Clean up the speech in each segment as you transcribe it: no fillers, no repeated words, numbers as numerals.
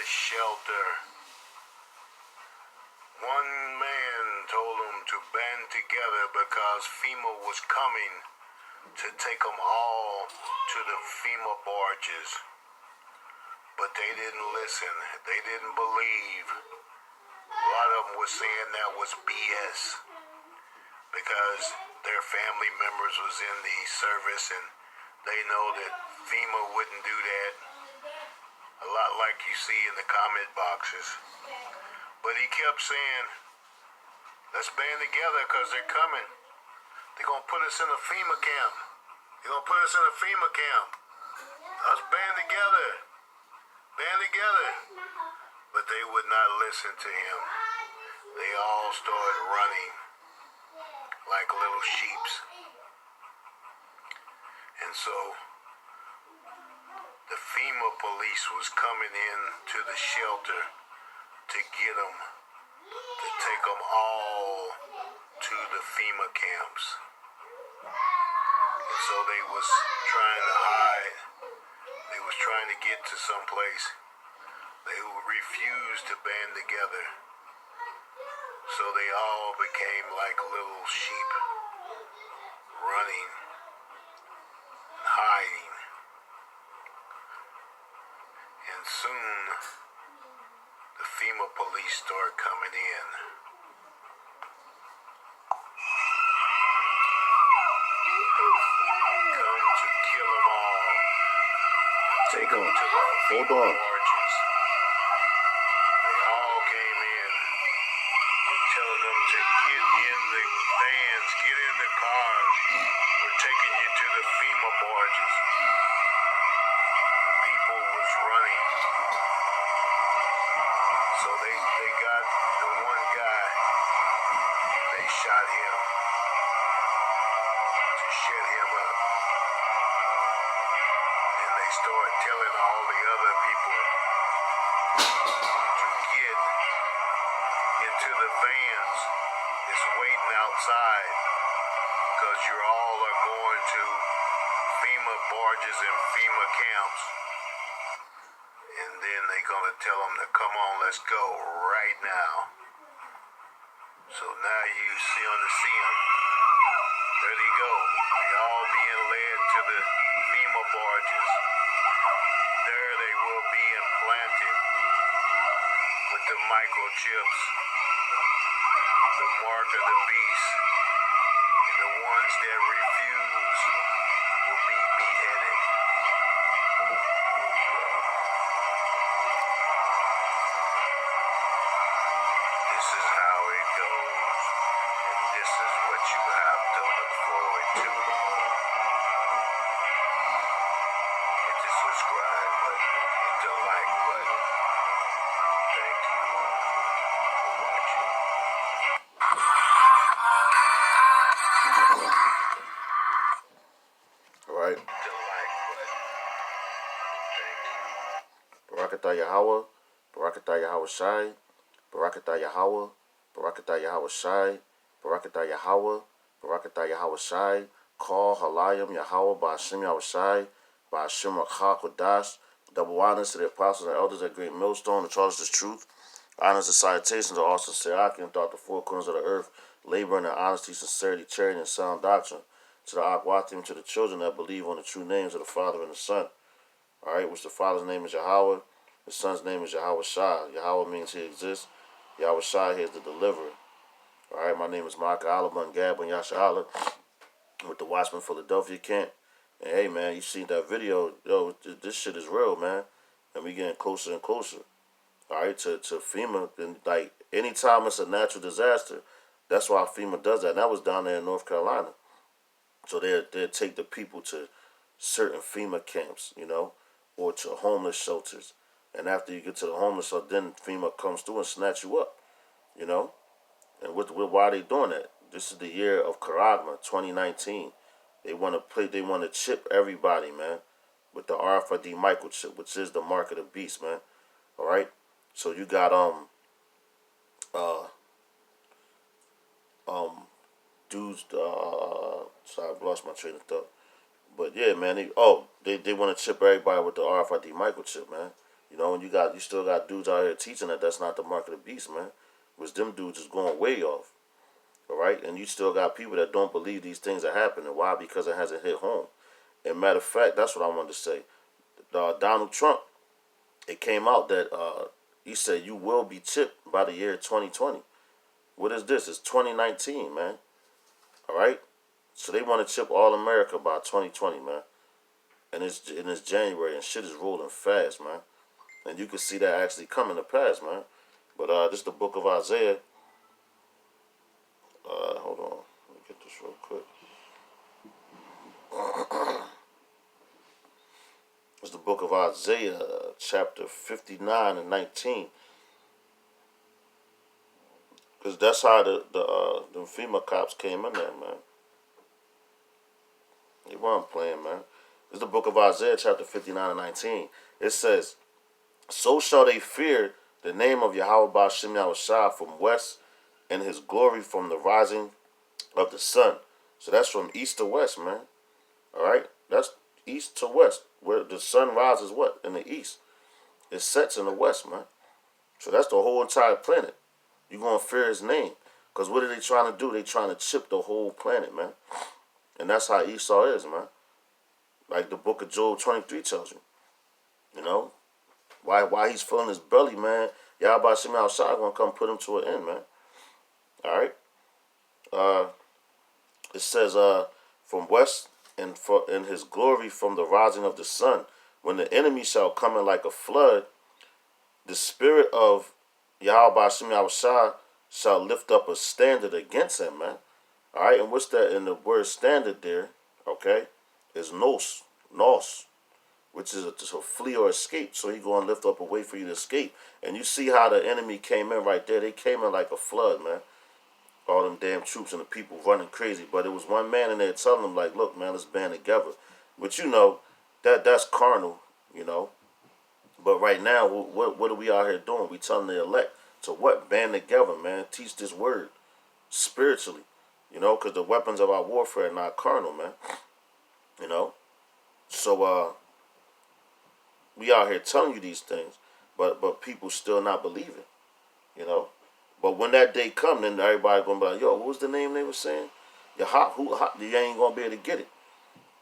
the shelter. One man told them to band together because Fema was coming to take them all to the Fema barges. But they didn't listen. They didn't believe. A lot of them were saying that was BS because their family members was in the service and they know that Fema wouldn't do that. A lot like you see in the comment boxes. But he kept saying, let's band together because they're coming. They're going to put us in a FEMA camp. They're going to put us in a FEMA camp. Let's band together. Band together. But they would not listen to him. They all started running like little sheeps. And so the FEMA police was coming in to the shelter to get them, to take them all to the FEMA camps. And so they was trying to hide. They was trying to get to some place. They refused to band together. So they all became like little sheep, running, hiding. And soon, the FEMA police start coming in. Come to kill them all. Take them to the FEMA barges. They all came in, telling them to get in the vans, get in the cars. We're taking you to the FEMA barges. People was running. So they got the one guy, they shot him to shut him up. Then they started telling all the other people to get into the vans. It's waiting outside because you all are going to FEMA barges and FEMA camps. And then they're going to tell them to come on, let's go right now. So now you see them. There they go. They all being led to the FEMA barges. There they will be implanted with the microchips, the mark of the beast, and the ones that refuse will be beheaded. This is how it goes, and this is what you have to look forward to. Hit the subscribe button, hit the like button. Thank you for watching. All right. Hit the like button. Thank you. Barakatah Yahweh, Barakatah Yahweh Shai, Barakatah Yahweh, Barakatah Yahweh Shai, Barakatah Yahweh, Barakatah Yahweh Shai, Call Halayim Yahweh Ba'ashem Yahweh Shai, Ba'ashem Rakha Kodash. Double honors to the apostles and elders at Great Millstone, the charges of truth. Honors and salutations to all sincerity and throughout the four corners of the earth, laboring in honesty, sincerity, charity, and sound doctrine. To the Akwatim, to the children that believe on the true names of the Father and the Son. All right, which the Father's name is Yahweh, the Son's name is Yahweh Shai. Yahweh means he exists. Yahweh Shai is the deliverer. All right, my name is Micah Alaban Gabon Yashala with the Watchman Philadelphia camp. And hey, man, you seen that video? Yo, this shit is real, man. And we getting closer and closer. All right, to FEMA. And like anytime it's a natural disaster, that's why FEMA does that. And that was down there in North Carolina. So they'll take the people to certain FEMA camps, you know, or to homeless shelters. And after you get to the homeless shelter, then FEMA comes through and snatch you up, you know. And why are they doing that? This is the year of Karagma, 2019. They want to chip everybody, man, with the RFID microchip, which is the mark of the beast, man. All right. So you got dudes. Sorry, I've lost my train of thought. But yeah, man. They want to chip everybody with the RFID microchip, man. You know, and you still got dudes out here teaching that that's not the mark of the beast, man. Which them dudes is going way off. All right, and you still got people that don't believe these things are happening. Why? Because it hasn't hit home. And matter of fact, that's what I wanted to say. Donald Trump, it came out that he said you will be chipped by the year 2020. What is this? It's 2019, man. All right, so they want to chip all America by 2020, man. And it's January and shit is rolling fast, man. And you can see that actually coming to pass, man. But this is the book of Isaiah. Hold on, let me get this real quick. It's the book of Isaiah, chapter 59 and 19. Because that's how the FEMA cops came in there, man. They weren't playing, man. It's the book of Isaiah, chapter 59 and 19. It says, so shall they fear the name of Yahweh Ba'Shem Yahushua from west, and his glory from the rising of the sun. So that's from east to west, man. All right? That's east to west. Where the sun rises what? In the east. It sets in the west, man. So that's the whole entire planet. You're going to fear his name. Because what are they trying to do? They trying to chip the whole planet, man. And that's how Esau is, man. Like the book of Job 23 tells you. You know? Why he's filling his belly, man. Yahweh Shem outside going to come put him to an end, man. All right? It says, from west and in his glory from the rising of the sun. When the enemy shall come in like a flood, the spirit of Yahweh Ba'Shem Yahushua shall lift up a standard against him, man. All right, and what's that in the word standard there? Okay, is nos, which is to flee or escape. So he going to lift up a way for you to escape. And you see how the enemy came in right there. They came in like a flood, man. All them damn troops and the people running crazy. But it was one man in there telling them, like, look, man, let's band together. But you know, that's carnal, you know. But right now, what are we out here doing? We telling the elect to what? Band together, man. Teach this word spiritually, you know, because the weapons of our warfare are not carnal, man. You know, so we out here telling you these things, but people still not believing, you know. But when that day come, then everybody gonna be like, yo, what was the name they were saying? You ain't gonna be able to get it.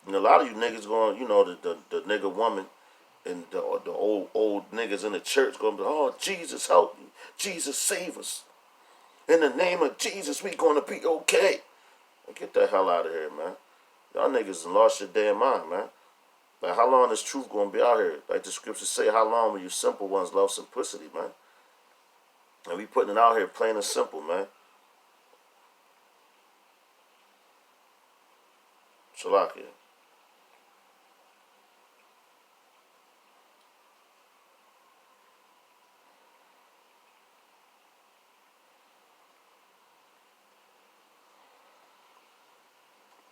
And a lot of you niggas going, you know, the nigga woman and the old niggas in the church gonna be like, oh, Jesus help me, Jesus save us. In the name of Jesus, we gonna be okay. Get the hell out of here, man. Y'all niggas lost your damn mind, man. Like, how long is truth gonna be out here? Like the scriptures say, how long will you simple ones love simplicity, man? And we putting it out here plain and simple, man. Shalakia.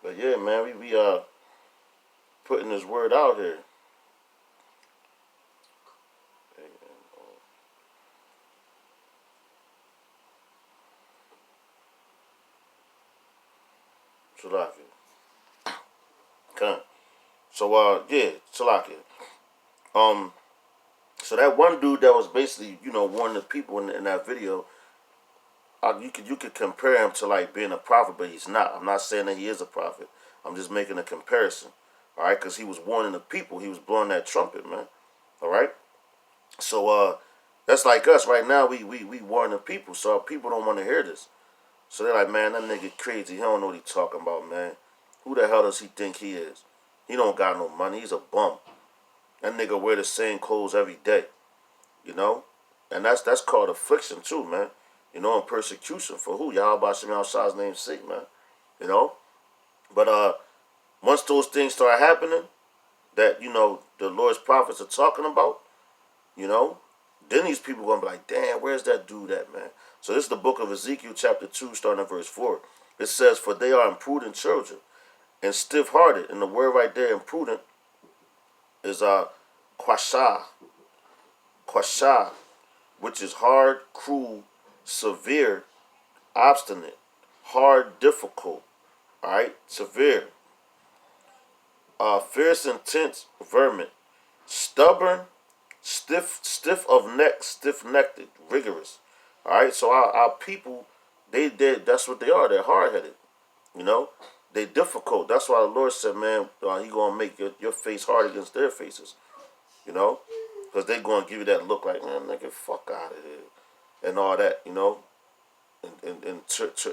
But yeah, man, we putting this word out here. Shalakia. Come. So yeah, Shalakia. So that one dude that was basically, you know, warning the people in that video, you could compare him to like being a prophet, but he's not. I'm not saying that he is a prophet. I'm just making a comparison. All right, because he was warning the people. He was blowing that trumpet, man. All right. So that's like us right now. We warn the people, so our people don't want to hear this. So they're like, man, that nigga crazy. He don't know what he talking about, man. Who the hell does he think he is? He don't got no money. He's a bum. That nigga wear the same clothes every day. You know? And that's called affliction too, man. You know, and persecution for who? Yahweh Ba'Shem Yahushua's name's sake, man. You know? But once those things start happening, that, you know, the Lord's prophets are talking about, you know, then these people gonna be like, damn, where's that dude at, man? So this is the book of Ezekiel chapter 2, starting at verse 4. It says, for they are imprudent children and stiff-hearted. And the word right there, imprudent, is quashah, which is hard, cruel, severe, obstinate, hard, difficult, all right, severe, fierce, intense, vermin, stubborn, Stiff of neck, stiff-necked, rigorous. All right, so our people, that's what they are. They're hard-headed. You know, they difficult. That's why the Lord said, man, He gonna make your face hard against their faces. You know, because they gonna give you that look like, man, nigga, fuck out of here, and all that. You know, and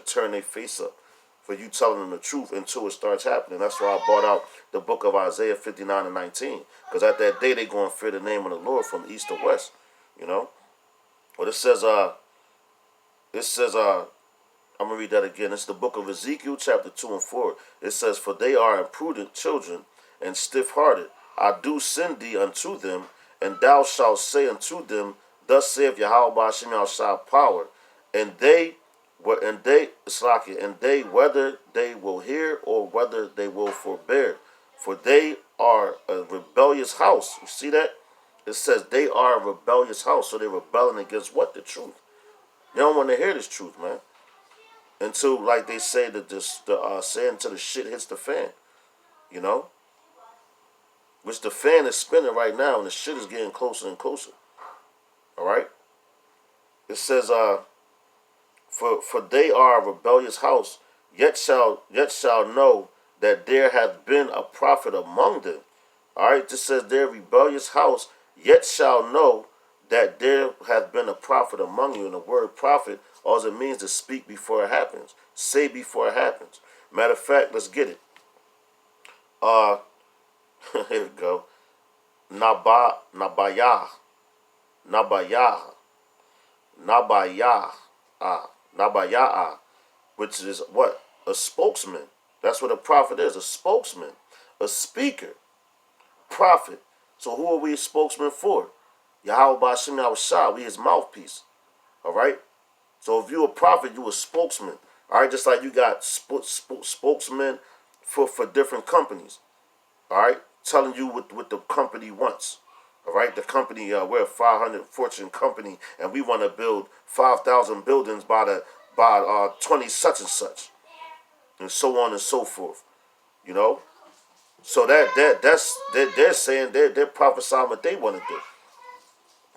turn their face up for you telling them the truth until it starts happening. That's why I brought out the book of Isaiah 59 and 19. Because at that day, they going to fear the name of the Lord from east to west. You know? But I'm going to read that again. It's the book of Ezekiel, chapter 2 and 4. It says, for they are imprudent children and stiff-hearted. I do send thee unto them, and thou shalt say unto them, thus saith Yahweh Ba'ashem Yahushua power. And they whether they will hear or whether they will forbear. For they are a rebellious house. You see that? It says they are a rebellious house. So they're rebelling against what? The truth. They don't want to hear this truth, man. Until, like they say, say until the shit hits the fan. You know? Which the fan is spinning right now and the shit is getting closer and closer. Alright? It says, For they are a rebellious house, yet shall know that there hath been a prophet among them. All right, this says they're a rebellious house, yet shall know that there hath been a prophet among you. And the word prophet, all it means is speak before it happens, say before it happens. Matter of fact, let's get it. Here we go. Nabayah, Nabayah, which is what? A spokesman. That's what a prophet is, a spokesman, a speaker, prophet. So who are we a spokesman for? Yahweh Ba'ashem Yahushua, we his mouthpiece. All right? So if you a prophet, you a spokesman. All right? Just like you got spokesmen for different companies. All right? Telling you what the company wants. All right, the company, we're a 500 fortune company, and we want to build 5,000 buildings by 20 such and such, and so on and so forth. You know, so they're saying they're prophesying what they want to do.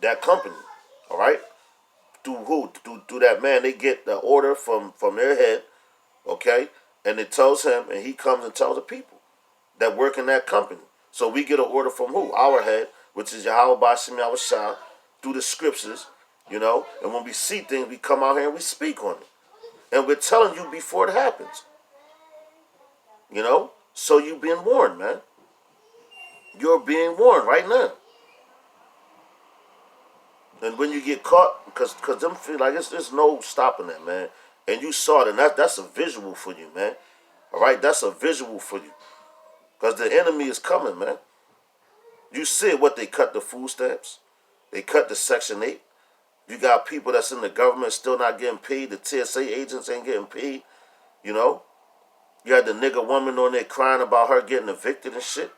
That company, all right, through who? Through that man. They get the order from their head, okay, and it tells him, and he comes and tells the people that work in that company. So we get an order from who? Our head, which is Yahweh Ba'ashem Yahushua, through the scriptures, you know. And when we see things, we come out here and we speak on it. And we're telling you before it happens. You know? So you're being warned, man. You're being warned right now. And when you get caught, because them feel like there's no stopping that, man. And you saw it, and that's a visual for you, man. All right? That's a visual for you. Because the enemy is coming, man. You see what they cut the food stamps. They cut the Section 8. You got people that's in the government still not getting paid. The TSA agents ain't getting paid. You know? You had the nigga woman on there crying about her getting evicted and shit.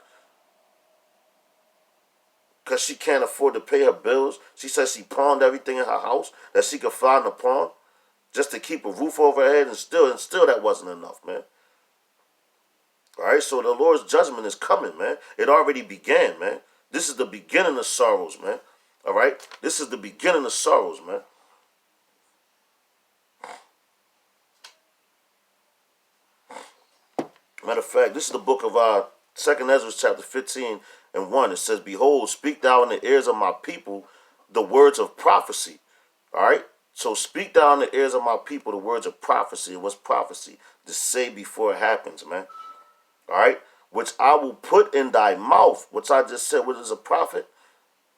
Because she can't afford to pay her bills. She says she pawned everything in her house that she could find to pawn just to keep a roof over her head, and still that wasn't enough, man. All right, so the Lord's judgment is coming, man. It already began, man. This is the beginning of sorrows, man. All right? This is the beginning of sorrows, man. Matter of fact, this is the book of 2nd Ezra, chapter 15 and 1. It says, behold, speak thou in the ears of my people the words of prophecy. All right? So speak thou in the ears of my people the words of prophecy. What's prophecy? To say before it happens, man. All right? Which I will put in thy mouth, which I just said, what is a prophet?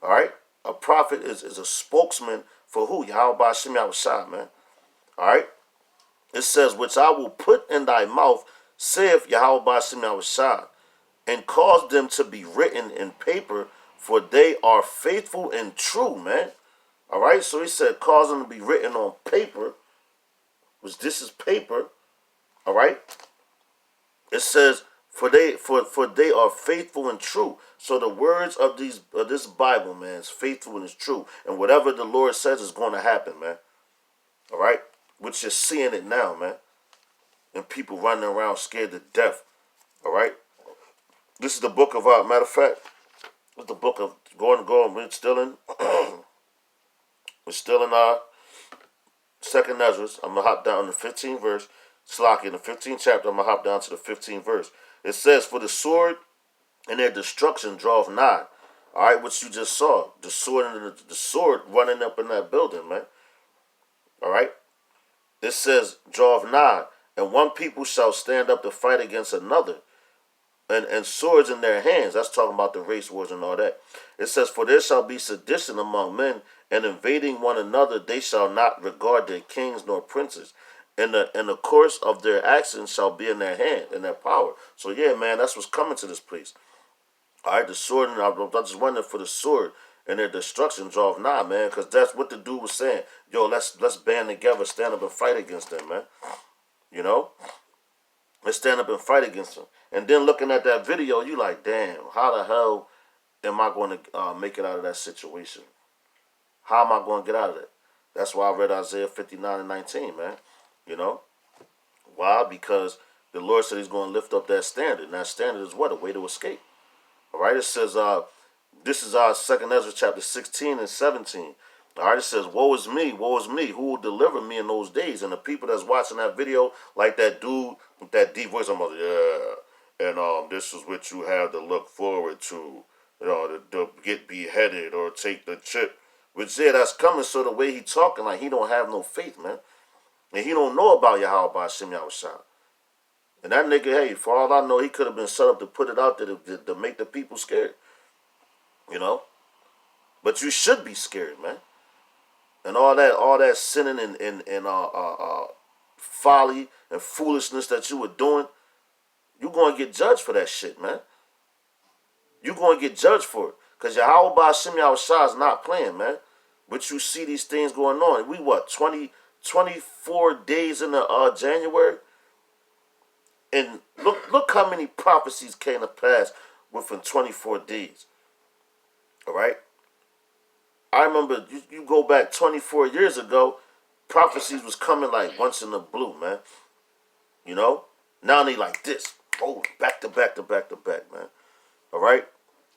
All right? A prophet is a spokesman for who? Yahweh Ba'ashem Yahushua, man. All right? It says, which I will put in thy mouth, saith Yahweh Ba'ashem Yahushua, and cause them to be written in paper, for they are faithful and true, man. All right? So he said, cause them to be written on paper, which this is paper. All right? It says, for they are faithful and true. So the words of this Bible, man, is faithful and is true. And whatever the Lord says is going to happen, man. All right? Which you're seeing it now, man. And people running around scared to death. All right? This is the book of, matter of fact, It's the book of going. We're still in our second Ezra. I'm gonna hop down to the 15th verse. Slocky in the 15th chapter. I'm gonna hop down to the 15th verse. It says, "For the sword and their destruction draweth nigh." All right, what you just saw, the sword and the sword running up in that building, man. All right, it says, "Draweth nigh, and one people shall stand up to fight against another, and swords in their hands." That's talking about the race wars and all that. It says, "For there shall be sedition among men, and invading one another, they shall not regard their kings nor princes. And the course of their actions shall be in their hand, in their power." So yeah, man, that's what's coming to this place. All right, the sword, and I'm just wondering for the sword and their destruction draw nigh, man, because that's what the dude was saying. Yo, let's band together, stand up and fight against them, man. You know, let's stand up and fight against them. And then looking at that video, you like, damn, how the hell am I going to make it out of that situation? How am I going to get out of it? That's why I read Isaiah 59 and 19, man. You know, why? Because the Lord said He's going to lift up that standard, and that standard is what? A way to escape. All right, it says, this is our second Ezra chapter 16 and 17. All right, it says, woe is me, who will deliver me in those days? And the people that's watching that video, like that dude with that deep voice, I'm like, yeah, and this is what you have to look forward to, you know, to get beheaded or take the chip. Which, yeah, that's coming, so the way he talking, like he don't have no faith, man. And he don't know about Yahweh Hashem Yahushua. And that nigga, hey, for all I know, he could have been set up to put it out there to make the people scared. You know? But you should be scared, man. And all that sinning and folly and foolishness that you were doing, you're going to get judged for that shit, man. You're going to get judged for it. Because Yahweh Hashem Yahushua is not playing, man. But you see these things going on. We, 24 days in the January? And look how many prophecies came to pass within 24 days. All right? I remember you go back 24 years ago, prophecies was coming like once in the blue, man. You know? Now they like this. Oh, back to back to back to back, man. All right?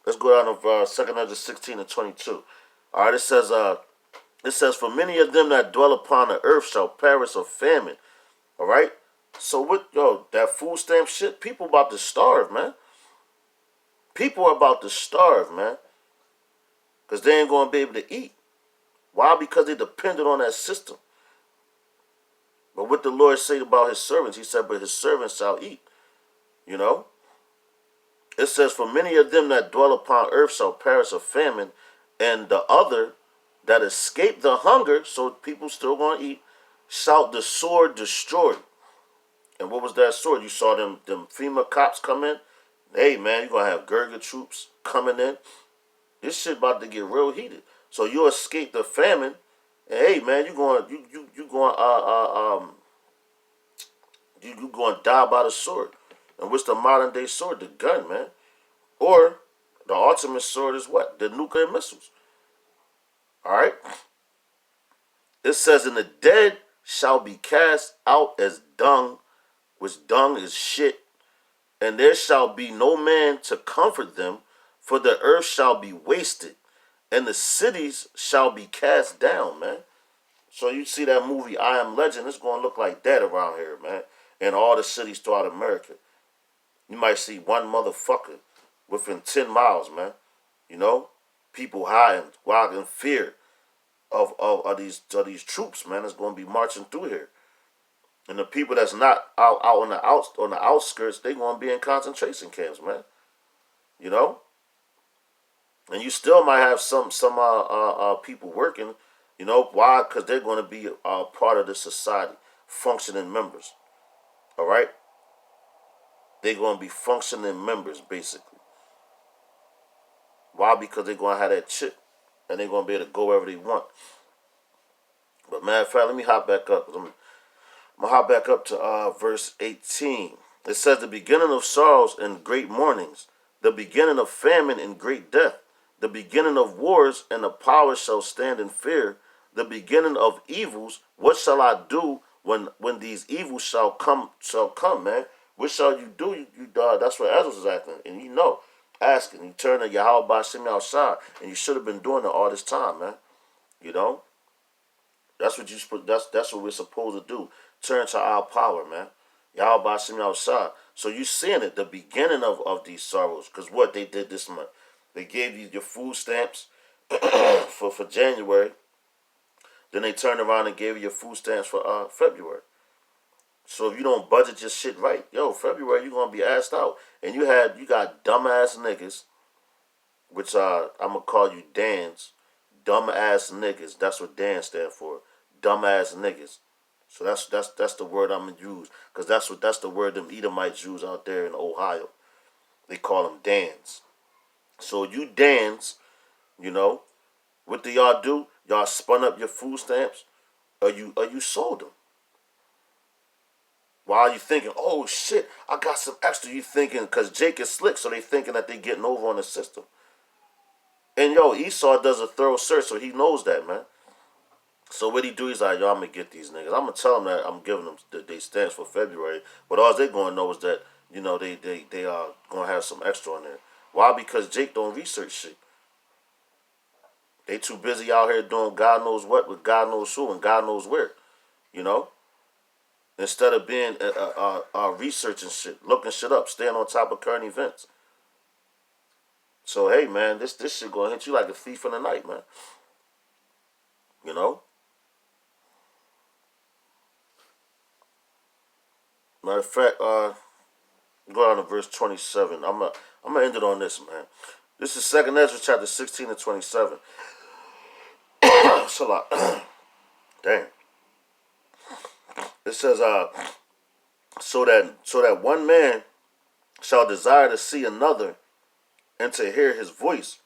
Let's go down to 2 Ezra 16 and 22. All right, it says, "For many of them that dwell upon the earth shall perish of famine." All right? So what, that food stamp shit, people about to starve, man. People are about to starve, man. Because they ain't going to be able to eat. Why? Because they depended on that system. But what the Lord said about His servants, He said, but His servants shall eat. You know? It says, "For many of them that dwell upon earth shall perish of famine, and the other that escape the hunger," so people still going to eat, "shall the sword destroy." And what was that sword? You saw them FEMA cops come in. Hey, man, you're going to have Gurga troops coming in. This shit about to get real heated. So you escape the famine. And hey, man, you going to die by the sword. And what's the modern day sword? The gun, man. Or the ultimate sword is what? The nuclear missiles. All right? It says, "And the dead shall be cast out as dung, which dung is shit, and there shall be no man to comfort them, for the earth shall be wasted, and the cities shall be cast down," man. So you see that movie I Am Legend, it's going to look like that around here, man. In all the cities throughout America. You might see one motherfucker within 10 miles, man. You know? People hiding, wild in fear of these troops, man, that's going to be marching through here. And the people that's not out on the outskirts, they going to be in concentration camps, man. You know? And you still might have some people working, you know, why? Because they're going to be part of the society, functioning members. All right? They're going to be functioning members, basically. Why? Because they're going to have that chip, and they're going to be able to go wherever they want. But matter of fact, let me hop back up. I'm going to hop back up to verse 18. It says, "The beginning of sorrows and great mournings, the beginning of famine and great death, the beginning of wars, and the powers shall stand in fear, the beginning of evils. What shall I do when these evils shall come, man? What shall you do? That's what Ezra is asking. And you know, asking. You turn to Yahweh Bashim outside, and you should have been doing it all this time, man. You know, that's what that's what we're supposed to do. Turn to our power, man. Yahweh Bashim outside. So you seeing it, the beginning of these sorrows, because what they did this month, they gave you your food stamps for January. Then they turned around and gave you your food stamps for February. So if you don't budget your shit right, yo, February you're gonna be asked out. And you got dumbass niggas, which I'm gonna call you Dans, dumbass niggas. That's what Dan stand for, dumbass niggas. So that's the word I'm gonna use, cause that's the word them Edomites use out there in Ohio. They call them Dans. So you Dans, you know, what do y'all do? Y'all spun up your food stamps, or you sold them. While you thinking, oh shit, I got some extra. You thinking, because Jake is slick, so they thinking that they getting over on the system. And yo, Esau does a thorough search, so he knows that, man. So what he do, he's like, yo, I'm gonna get these niggas. I'm gonna tell them that I'm giving them they stamps for February, but all they gonna know is that they are gonna have some extra on there. Why? Because Jake don't research shit. They too busy out here doing God knows what with God knows who and God knows where. You know. Instead of being researching shit, looking shit up, staying on top of current events. So hey man, this shit gonna hit you like a thief in the night, man. You know? Matter of fact, go down to verse 27. I'm gonna end it on this, man. This is 2nd Ezra chapter 16 and 27. That's a lot. Damn. It says, so that one man shall desire to see another and to hear his voice.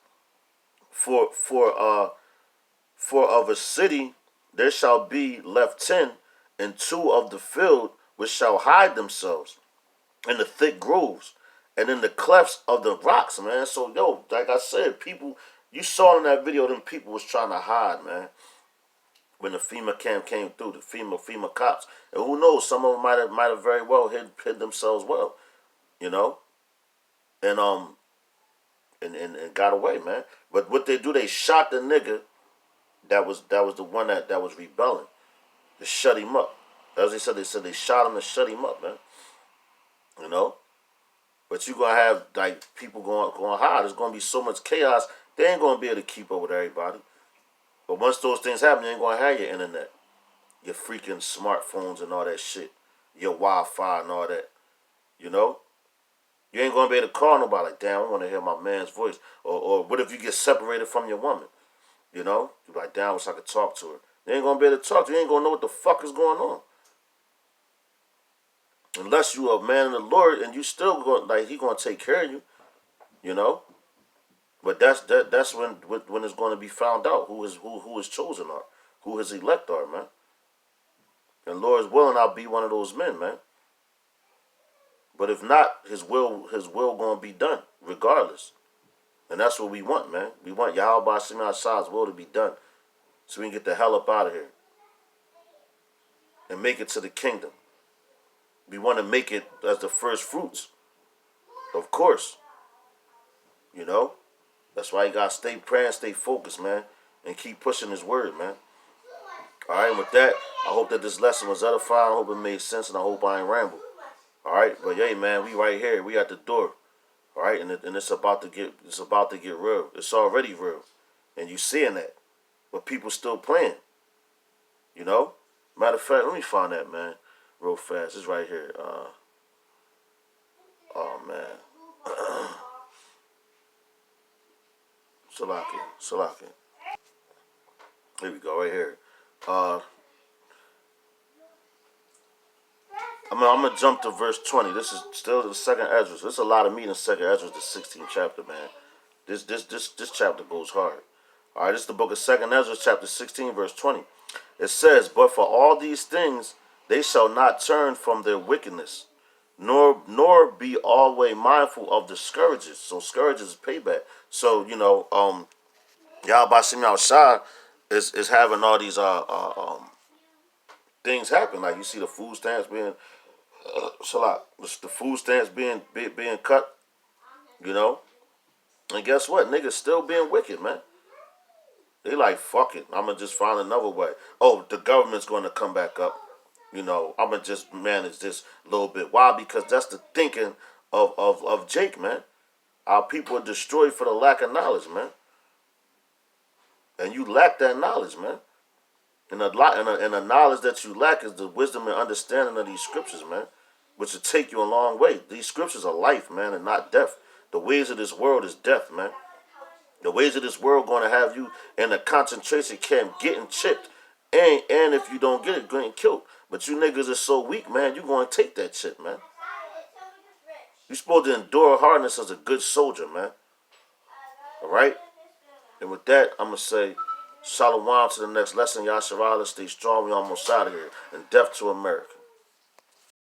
For of a city there shall be left 10, and 2 of the field which shall hide themselves in the thick groves and in the clefts of the rocks, man. So yo, like I said, people, you saw in that video, them people was trying to hide, man. When the FEMA camp came through, the FEMA cops, and who knows, some of them might have very well hid themselves well, you know, and and got away, man. But what they do, they shot the nigga that was the one that was rebelling, to shut him up. As they said they shot him to shut him up, man. You know, but you gonna have like people going hide. There's gonna be so much chaos. They ain't gonna be able to keep up with everybody. But once those things happen, you ain't gonna have your internet, your freaking smartphones and all that shit, your Wi-Fi and all that. You know, you ain't gonna be able to call nobody like, damn, I want to hear my man's voice. Or what if you get separated from your woman? You know, you like, damn, I wish I could talk to her. You ain't gonna be able to talk to her. You ain't gonna know what the fuck is going on. Unless you a man of the Lord and you still going, like, he gonna take care of you. You know. But that's when it's going to be found out who his chosen are, who his elect are, man. And Lord's willing, I'll be one of those men, man. But if not, his will going to be done regardless. And that's what we want, man. We want Yahweh Bashim Shah's will to be done, so we can get the hell up out of here and make it to the kingdom. We want to make it as the first fruits, of course. You know. That's why you gotta stay praying, stay focused, man, and keep pushing his word, man. All right, with that, I hope that this lesson was edifying. I hope it made sense, and I hope I ain't ramble. All right, but hey, man, we right here, we at the door. All right, and it's about to get real. It's already real, and you seeing that, but people still playing. You know. Matter of fact, let me find that, man, real fast. It's right here. Oh man. Salaki. Here we go, right here. I'm gonna jump to verse 20. This is still the 2nd Ezra. There's a lot of meat in 2nd Ezra, the 16th chapter, man. This chapter goes hard. All right, this is the book of 2nd Ezra, chapter 16, verse 20. It says, "But for all these things they shall not turn from their wickedness, nor be always mindful of the scourges." So scourges is payback. So Yahweh Shimei Shah is having all these things happen. Like you see the food stamps being the food stamps being cut, you know, And guess what? Niggas still being wicked, man. They like, fuck it. I'm going to just find another way. Oh, the government's going to come back up. You know, I'm going to just manage this a little bit. Why? Because that's the thinking of Jake, man. Our people are destroyed for the lack of knowledge, man. And you lack that knowledge, man. And the knowledge that you lack is the wisdom and understanding of these scriptures, man. Which will take you a long way. These scriptures are life, man, and not death. The ways of this world is death, man. The ways of this world going to have you in a concentration camp getting chipped. And if you don't get it, getting killed. But you niggas are so weak, man, you going to take that shit, man. You supposed to endure hardness as a good soldier, man. All right? And with that, I'm going to say, shalom to the next lesson. Y'all stay strong. We almost out of here. And death to America.